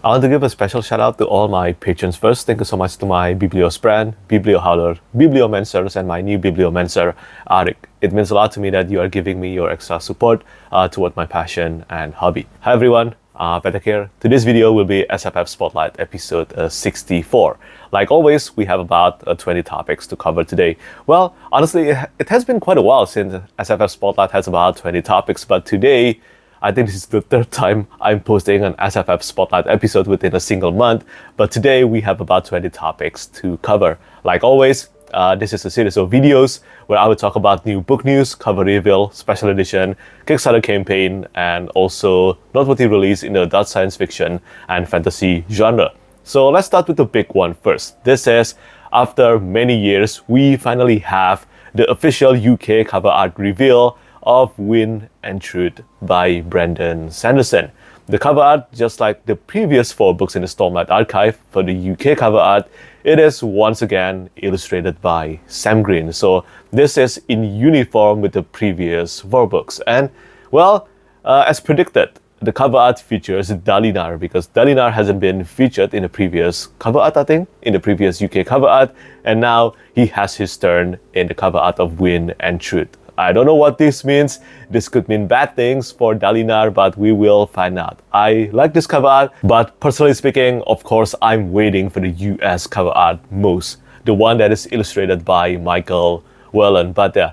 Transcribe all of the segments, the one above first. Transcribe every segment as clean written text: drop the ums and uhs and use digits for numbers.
I want to give a special shout out to all my patrons first. Thank you so much to my Biblios brand, Bibliohowler, Bibliomensers, and my new Bibliomenser, Arik. It means a lot to me that you are giving me your extra support toward my passion and hobby. Hi everyone, Petek here. Today's video will be SFF Spotlight episode 64. Like always, we have about 20 topics to cover today. Well, honestly, it has been quite a while since SFF Spotlight has about 20 topics, but today, I think this is the third time I'm posting an SFF Spotlight episode within a single month, but today we have about 20 topics to cover. Like always, this is a series of videos where I will talk about new book news, cover reveal, special edition, Kickstarter campaign, and also noteworthy release in the adult science fiction and fantasy genre. So let's start with the big one first. This is, after many years, we finally have the official UK cover art reveal of Wind and Truth by Brandon Sanderson. The cover art, just like the previous 4 books in the Stormlight archive for the UK cover art, it is once again illustrated by Sam Green. So this is in uniform with the previous 4 books. And well, as predicted, the cover art features Dalinar, because Dalinar hasn't been featured in the previous cover art, I think, in the previous UK cover art, and now he has his turn in the cover art of Wind and Truth. I don't know what this means. This could mean bad things for Dalinar, but we will find out. I like this cover art, but personally speaking, of course, I'm waiting for the US cover art most. The one that is illustrated by Michael Whelan. But yeah,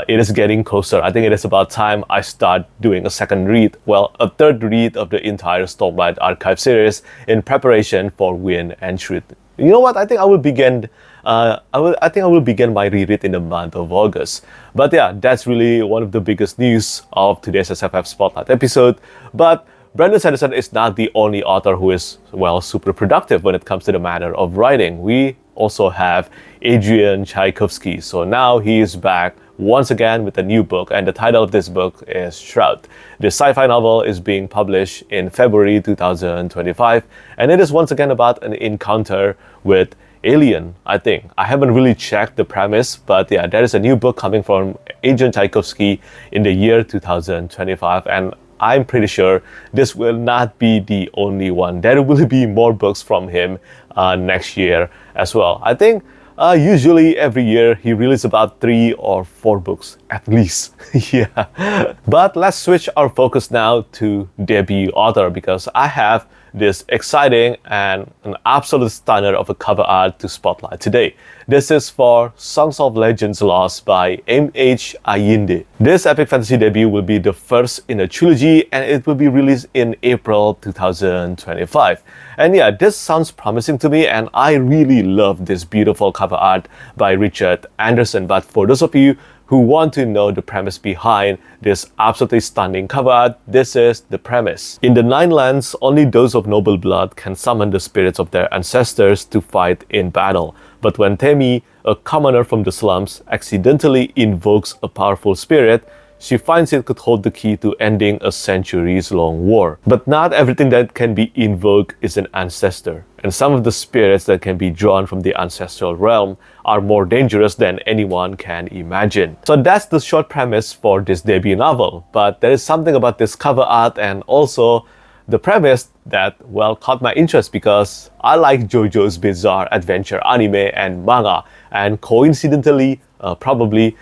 it is getting closer. I think it is about time I start doing a second read, well, a third read of the entire Stormlight archive series in preparation for Wind and Truth. You know what? I think I will begin my reread in the month of August. But yeah, that's really one of the biggest news of today's SFF Spotlight episode. But Brandon Sanderson is not the only author who is, well, super productive when it comes to the matter of writing. We also have Adrian Tchaikovsky. So now he is back once again with a new book, and the title of this book is Shroud. The sci-fi novel is being published in February 2025, and it is once again about an encounter with alien, I think. I haven't really checked the premise, but yeah, there is a new book coming from Adrian Tchaikovsky in the year 2025, and I'm pretty sure this will not be the only one. There will be more books from him next year as well. I think usually every year he releases about 3 or 4 books at least. Yeah. But let's switch our focus now to debut author, because I have this exciting and an absolute stunner of a cover art to spotlight today. This is for Songs of Legends Lost by M.H. Ayinde. This epic fantasy debut will be the first in a trilogy, and it will be released in April 2025. And yeah, this sounds promising to me, and I really love this beautiful cover art by Richard Anderson. But for those of you who want to know the premise behind this absolutely stunning cover art, this is the premise. In the 9 lands, only those of noble blood can summon the spirits of their ancestors to fight in battle. But when Temi, a commoner from the slums, accidentally invokes a powerful spirit, she finds it could hold the key to ending a centuries-long war. But not everything that can be invoked is an ancestor, and some of the spirits that can be drawn from the ancestral realm are more dangerous than anyone can imagine. So that's the short premise for this debut novel, but there is something about this cover art and also the premise that, well, caught my interest, because I like JoJo's Bizarre Adventure anime and manga, and coincidentally, probably,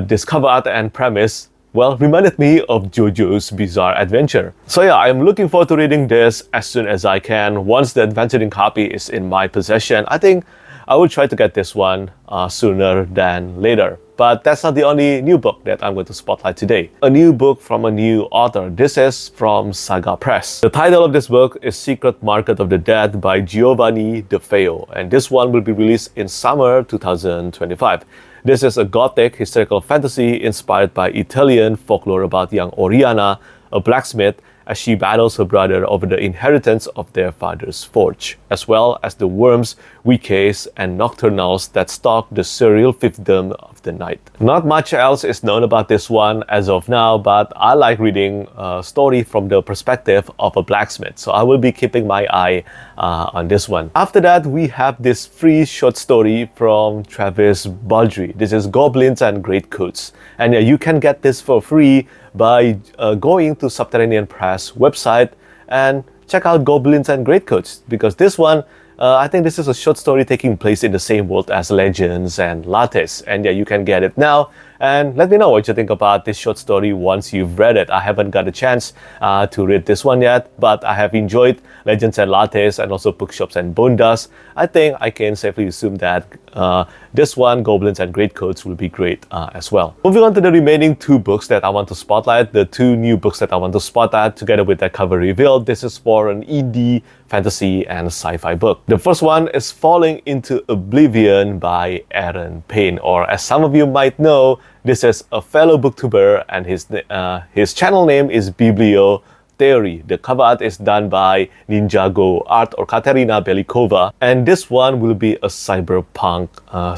this cover art and premise, well, reminded me of JoJo's Bizarre Adventure. So yeah, I'm looking forward to reading this as soon as I can. Once the adventuring copy is in my possession, I think I will try to get this one sooner than later. But that's not the only new book that I'm going to spotlight today. A new book from a new author. This is from Saga Press. The title of this book is Secret Market of the Dead by Giovanni DeFeo, and this one will be released in summer 2025. This is a gothic historical fantasy inspired by Italian folklore about young Oriana, a blacksmith, as she battles her brother over the inheritance of their father's forge, as well as the worms, wickes, and nocturnals that stalk the surreal fiefdom of the night. Not much else is known about this one as of now, but I like reading a story from the perspective of a blacksmith, so I will be keeping my eye on this one. After that, we have this free short story from Travis Baldree. This is Goblins and Greatcoats, and you can get this for free by going to Subterranean Press website and check out Goblins and Greatcoats, because this one, I think this is a short story taking place in the same world as Legends and Lattes, and yeah, you can get it now. And let me know what you think about this short story once you've read it. I haven't got a chance to read this one yet, but I have enjoyed Legends and Lattes and also Bookshops and Bone Dust. I think I can safely assume that this one, Goblins and Greatcoats, will be great as well. Moving on to the remaining two books that I want to spotlight, the two new books that I want to spotlight together with that cover reveal. This is for an indie fantasy and sci-fi book. The first one is Falling into Oblivion by Payne, or as some of you might know, this is a fellow booktuber and his channel name is Biblio Theory. The cover art is done by Ninjago Art or Katerina Belikova, and this one will be a cyberpunk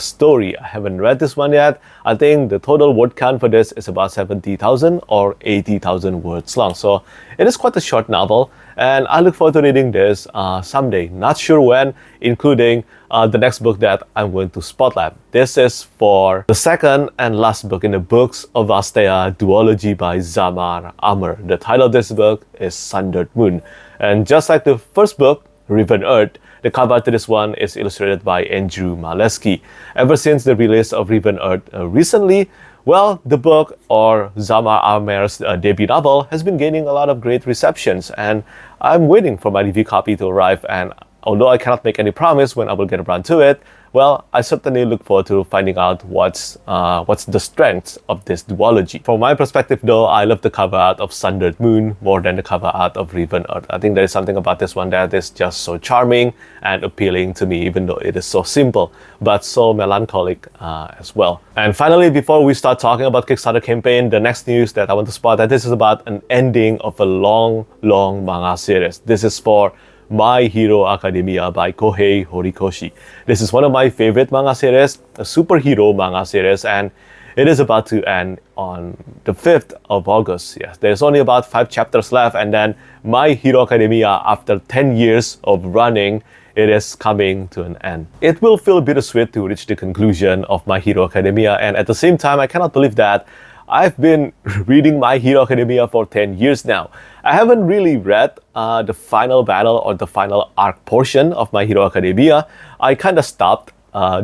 story. I haven't read this one yet. I think the total word count for this is about 70,000 or 80,000 words long, so it is quite a short novel, and I look forward to reading this someday. Not sure when, including the next book that I'm going to spotlight. This is for the second and last book in the Books of Astea duology by Zammar, Ahmer. The title of this book is Sundered Moon. And just like the first book, Riven Earth, the cover to this one is illustrated by Andrew Maleski. Ever since the release of Riven Earth recently, well, the book, or Zammar Ahmer's debut novel, has been gaining a lot of great receptions, and I'm waiting for my review copy to arrive. And although I cannot make any promise when I will get around to it, well, I certainly look forward to finding out what's the strengths of this duology. From my perspective though, I love the cover art of Sundered Moon more than the cover art of Riven Earth. I think there is something about this one that is just so charming and appealing to me, even though it is so simple, but so melancholic as well. And finally, before we start talking about Kickstarter campaign, the next news that I want to spot, that this is about an ending of a long manga series. This is for My Hero Academia by Kohei Horikoshi. This is one of my favorite manga series, a superhero manga series, and it is about to end on the 5th of August. Yes, there's only about 5 chapters left, and then My Hero Academia, after 10 years of running, it is coming to an end. It will feel bittersweet to reach the conclusion of My Hero Academia, and at the same time, I cannot believe that I've been reading My Hero Academia for 10 years now. I haven't really read the final battle or the final arc portion of My Hero Academia. I kind of stopped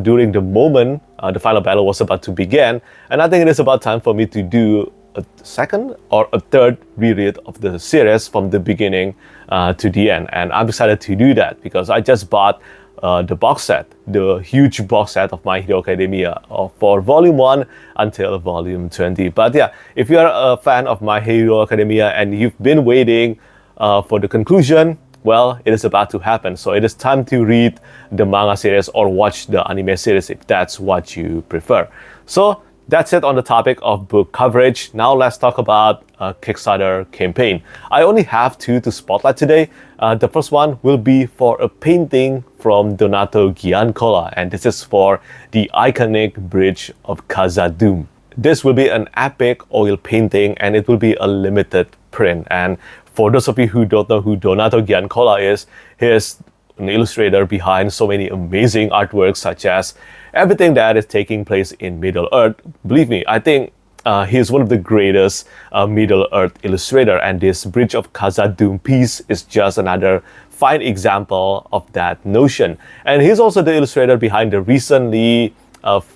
during the moment the final battle was about to begin, and I think it is about time for me to do a second or a third reread of the series from the beginning to the end. And I'm excited to do that because I just bought the box set, the huge box set of My Hero Academia for Volume 1 until Volume 20. But yeah, if you are a fan of My Hero Academia and you've been waiting for the conclusion, well, it is about to happen. So it is time to read the manga series or watch the anime series if that's what you prefer. So that's it on the topic of book coverage. Now let's talk about a Kickstarter campaign. I only have 2 to spotlight today. The first one will be for a painting from Donato Giancola, and this is for the iconic Bridge of Khazad-dum. This will be an epic oil painting, and it will be a limited print. And for those of you who don't know who Donato Giancola is, he is an illustrator behind so many amazing artworks, such as everything that is taking place in Middle-earth. Believe me, I think he is one of the greatest Middle-earth illustrator, and this Bridge of Khazad-dum piece is just another fine example of that notion. And he's also the illustrator behind the recently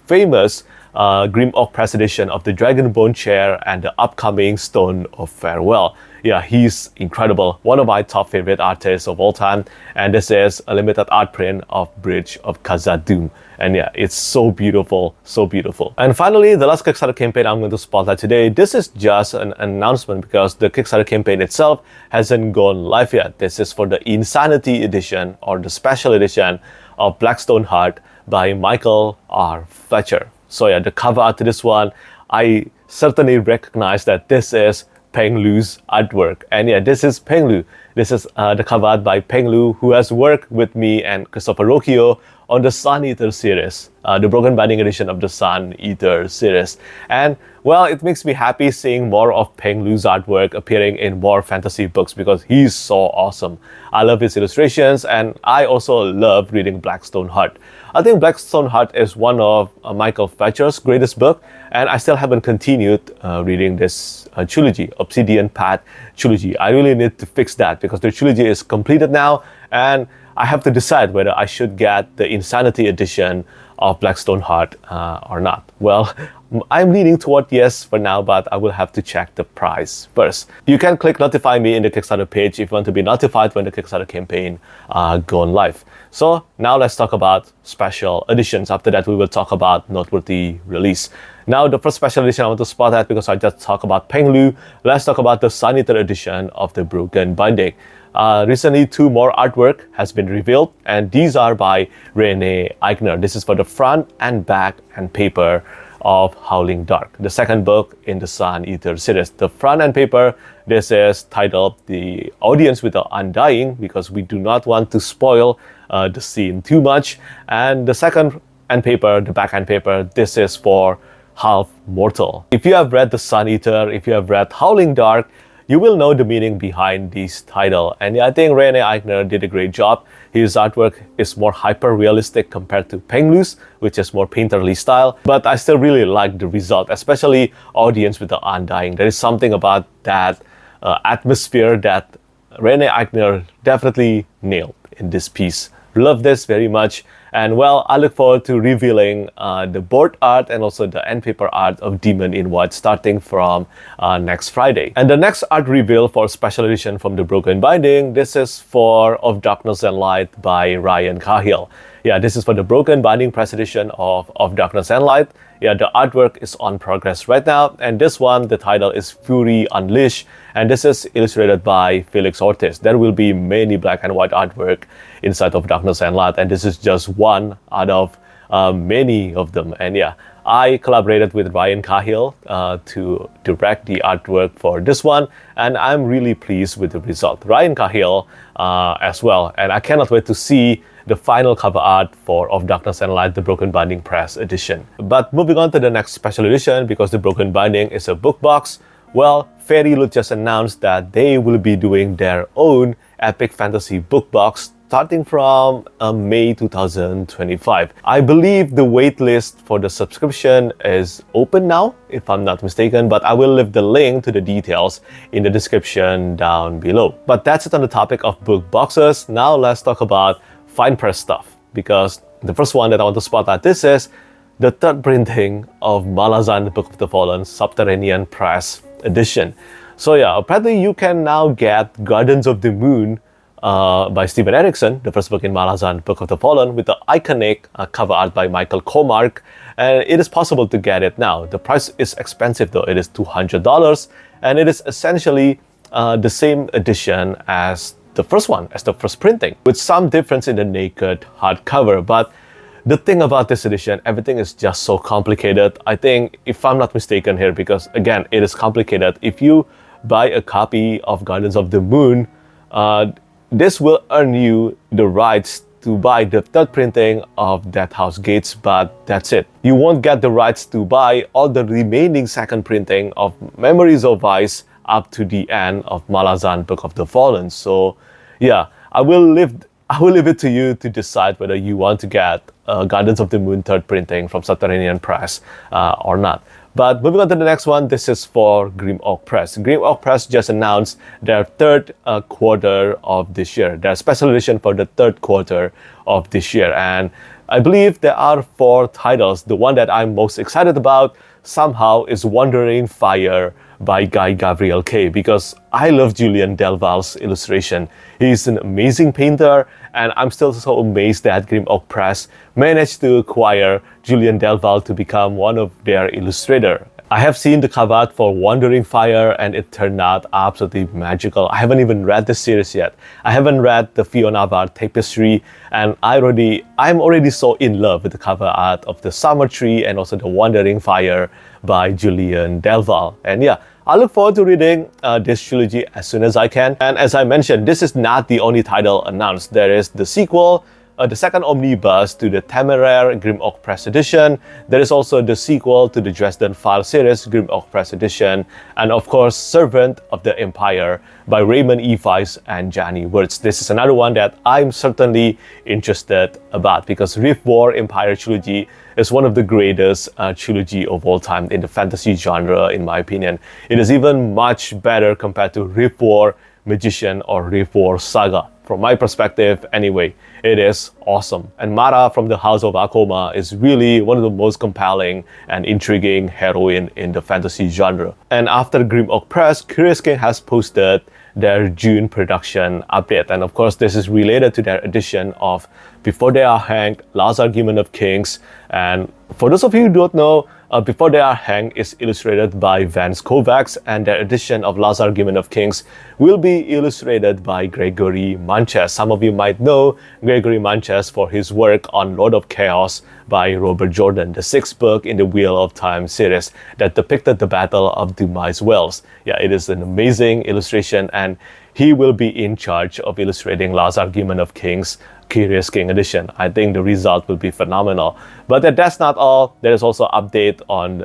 famous Grim-Oak press edition of the Dragonbone chair and the upcoming Stone of Farewell. Yeah, he's incredible. One of my top favorite artists of all time. And this is a limited art print of Bridge of Khazad-dum. And yeah, it's so beautiful, so beautiful. And finally, the last Kickstarter campaign I'm going to spotlight today. This is just an announcement because the Kickstarter campaign itself hasn't gone live yet. This is for the Insanity edition or the special edition of Blackstone Heart by Michael R. Fletcher. So yeah, the cover art to this one, I certainly recognize that this is Peng Lu's artwork. And yeah, this is Peng Lu. This is the cover art by Peng Lu, who has worked with me and Christopher Ruocchio on the Sun Eater series, the Broken Binding edition of the Sun Eater series. And well, it makes me happy seeing more of Peng Lu's artwork appearing in more fantasy books because he's so awesome. I love his illustrations, and I also love reading Blackstone Heart. I think Blackstone Heart is one of Michael Fletcher's greatest book, and I still haven't continued reading this trilogy, Obsidian Path trilogy. I really need to fix that because the trilogy is completed now, and I have to decide whether I should get the Insanity edition of Blackstone Heart or not. Well, I'm leaning toward yes for now, but I will have to check the price first. You can click notify me in the Kickstarter page if you want to be notified when the Kickstarter campaign goes live. So now let's talk about special editions. After that, we will talk about noteworthy release. Now, the first special edition I want to spotlight, because I just talked about Payne, let's talk about the Sundered edition of the Broken Binding. Recently, 2 more artwork has been revealed, and these are by Rene Eigner. This is for the front and back and paper of Howling Dark, the second book in the Sundered series. The front and paper, this is titled The Audience with the Undying, because we do not want to spoil the scene too much. And the second and paper, the back and paper, this is for Half Mortal. If you have read the Sundered, if you have read Howling Dark, you will know the meaning behind this title. And I think Rene Eigner did a great job. His artwork is more hyper-realistic compared to Payne's, which is more painterly style. But I still really like the result, especially Audience with the Undying. There is something about that atmosphere that Rene Eigner definitely nailed in this piece. Love this very much. And well, I look forward to revealing the board art and also the end paper art of Demon in White starting from next Friday. And the next art reveal for special edition from the Broken Binding, this is for Of Darkness and Light by Ryan Cahill. Yeah, this is for the Broken Binding press edition of Darkness and Light. Yeah, the artwork is on progress right now. And this one, the title is Fury Unleashed. And this is illustrated by Felix Ortiz. There will be many black and white artwork inside of Darkness and Light. And this is just one out of many of them. And yeah, I collaborated with Ryan Cahill to direct the artwork for this one. And I'm really pleased with the result. Ryan Cahill as well. And I cannot wait to see the final cover art for Of Darkness and Light, the Broken Binding Press edition. But moving on to the next special edition, because the Broken Binding is a book box, well, Fairlyloot just announced that they will be doing their own epic fantasy book box starting from May 2025. I believe the waitlist for the subscription is open now, if I'm not mistaken, but I will leave the link to the details in the description down below. But that's it on the topic of book boxes. Now let's talk about fine press stuff, because the first one that I want to spotlight, this is the third printing of Malazan, Book of the Fallen, Subterranean Press edition. So yeah, apparently you can now get Gardens of the Moon by Steven Erikson, the first book in Malazan, Book of the Fallen, with the iconic cover art by Michael Komark, and it is possible to get it now. The price is expensive though, it is $200, and it is essentially the same edition as the first one, as the first printing, with some difference in the naked hardcover. But the thing about this edition, everything is just so complicated. I think, if I'm not mistaken here, because again, it is complicated, if you buy a copy of Gardens of the Moon, this will earn you the rights to buy the third printing of Death House Gates, but that's it. You won't get the rights to buy all the remaining second printing of Memories of Vice up to the end of Malazan, Book of the Fallen. So yeah, I will leave it to you to decide whether you want to get Gardens of the Moon third printing from Subterranean Press or not. But moving on to the next one, this is for Grim Oak Press. Grim Oak Press just announced their third quarter of this year, their special edition for the third quarter of this year. And I believe there are 4 titles. The one that I'm most excited about somehow is Wandering Fire by Guy Gabriel Kay, because I love Julian Delval's illustration. He's an amazing painter, and I'm still so amazed that Grim Oak Press managed to acquire Julian Delval to become one of their illustrators. I have seen the cover art for Wandering Fire, and it turned out absolutely magical. I haven't even read the series yet. I haven't read the Fionavar Tapestry, and I'm already so in love with the cover art of the Summer Tree and also the Wandering Fire by Julian Delval. And yeah, I look forward to reading this trilogy as soon as I can. And as I mentioned, this is not the only title announced. There is the sequel, the second omnibus to the Temeraire Grim Oak Press edition. There is also the sequel to the Dresden Files series, Grim Oak Press edition, and of course, Servant of the Empire by Raymond E. Weiss and Johnny Wirtz. This is another one that I'm certainly interested about, because Riftwar Empire trilogy is one of the greatest trilogy of all time in the fantasy genre, in my opinion. It is even much better compared to Riftwar Magician or Riftwar saga. From my perspective, anyway, it is awesome. And Mara from the House of Akoma is really one of the most compelling and intriguing heroine in the fantasy genre. And after Grim Oak Press, Curious King has posted their June production update. And of course, this is related to their edition of Before They Are Hanged, Last Argument of Kings. And for those of you who don't know, Before They Are Hanged is illustrated by Vance Kovacs, and their edition of Last Argument of Kings will be illustrated by Gregory Manches. Some of you might know Gregory Manches for his work on Lord of Chaos by Robert Jordan, the sixth book in the Wheel of Time series that depicted the Battle of Demise Wells. Yeah, it is an amazing illustration, and he will be in charge of illustrating Last Argument of Kings Curious King edition. I think the result will be phenomenal. But that's not all. There is also update on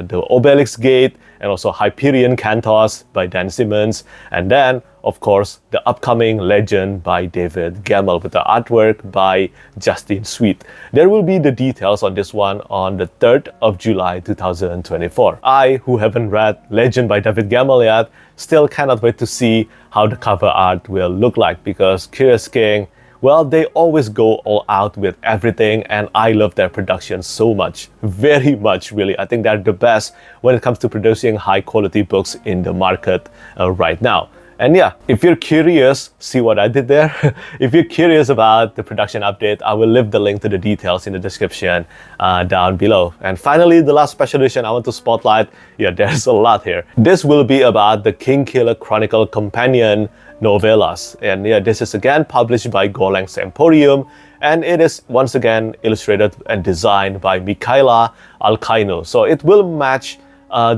the Obelisk Gate and also Hyperion Cantos by Dan Simmons. And then, of course, the upcoming Legend by David Gemmell with the artwork by Justin Sweet. There will be the details on this one on the 3rd of July 2024. I, who haven't read Legend by David Gemmell yet, still cannot wait to see how the cover art will look like, because Curious King, well, they always go all out with everything, and I love their production so much. Very much, really. I think they're the best when it comes to producing high quality books in the market right now. And yeah, if you're curious, see what I did there? If you're curious about the production update, I will leave the link to the details in the description down below. And finally, the last special edition I want to spotlight. Yeah, there's a lot here. This will be about the Kingkiller Chronicle companion novellas. And yeah, this is again published by Golan's Emporium, and it is once again illustrated and designed by Michaela Alcaino. So it will match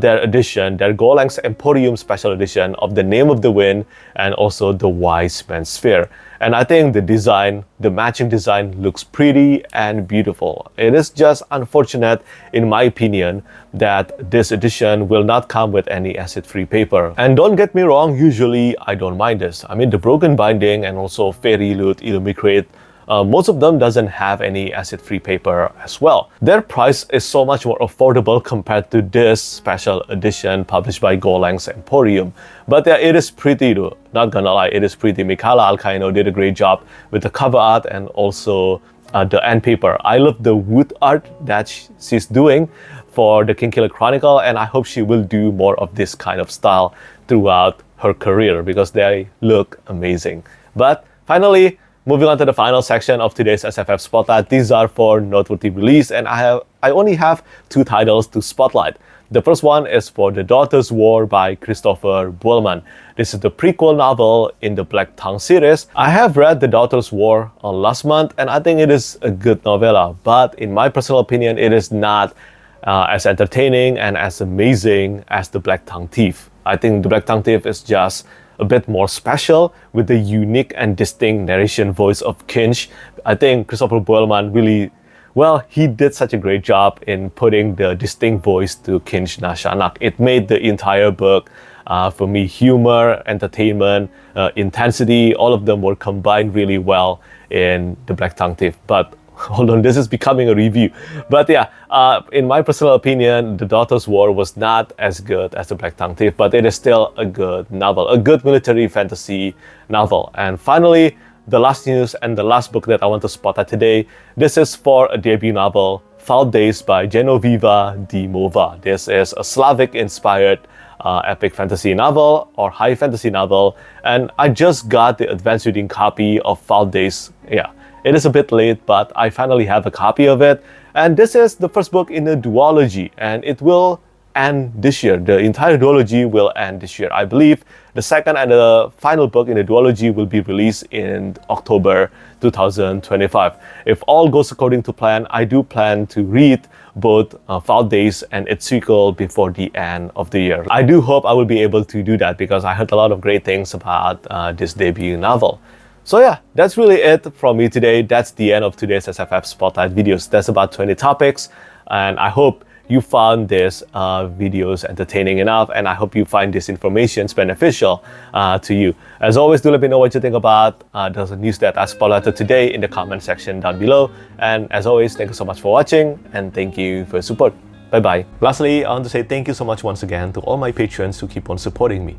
their edition, their Golan's Emporium special edition of The Name of the Wind and also The Wise Man's Sphere. And I think the design, the matching design looks pretty and beautiful. It is just unfortunate, in my opinion, that this edition will not come with any acid-free paper. And don't get me wrong, usually I don't mind this. I mean, the broken binding and also Fairlyloot Illumicrate, most of them doesn't have any acid-free paper as well. Their price is so much more affordable compared to this special edition published by Golan's Emporium. But yeah, it is pretty though. Not gonna lie, it is pretty. Michaela Alcaino did a great job with the cover art and also the end paper. I love the wood art that she's doing for the Kingkiller Chronicle, and I hope she will do more of this kind of style throughout her career because they look amazing. But finally, moving on to the final section of today's SFF Spotlight. These are for noteworthy release, and I only have 2 titles to spotlight. The first one is for The Daughter's War by Christopher Buehlman. This is the prequel novel in the Black Tongue series. I have read The Daughter's War last month, and I think it is a good novella, but in my personal opinion, it is not as entertaining and as amazing as The Black Tongue Thief. I think The Black Tongue Thief is just a bit more special with the unique and distinct narration voice of Kinch. I think Christopher Buehlman really, well, he did such a great job in putting the distinct voice to Kinch Nashanak. It made the entire book, for me, humor, entertainment, intensity, all of them were combined really well in The Black Tongue Thief. But hold on, this is becoming a review. But yeah, in my personal opinion, The Daughter's War was not as good as The Black Tongue Thief, but it is still a good novel, a good military fantasy novel. And finally, the last news and the last book that I want to spotlight today, this is for a debut novel, Foul Days by Genoviva Dimova. This is a Slavic-inspired epic fantasy novel or high fantasy novel, and I just got the advanced reading copy of Foul Days. Yeah, it is a bit late, but I finally have a copy of it. And this is the first book in a duology, and it will end this year. The entire duology will end this year. I believe the second and the final book in the duology will be released in October 2025. If all goes according to plan, I do plan to read both Foul Days and its sequel before the end of the year. I do hope I will be able to do that because I heard a lot of great things about this debut novel. So yeah, that's really it from me today. That's the end of today's SFF Spotlight videos. That's about 20 topics, and I hope you found this videos entertaining enough, and I hope you find this information beneficial to you. As always, do let me know what you think about the news that I spotlighted today in the comment section down below. And as always, thank you so much for watching, and thank you for your support. Bye-bye. Lastly, I want to say thank you so much once again to all my patrons who keep on supporting me.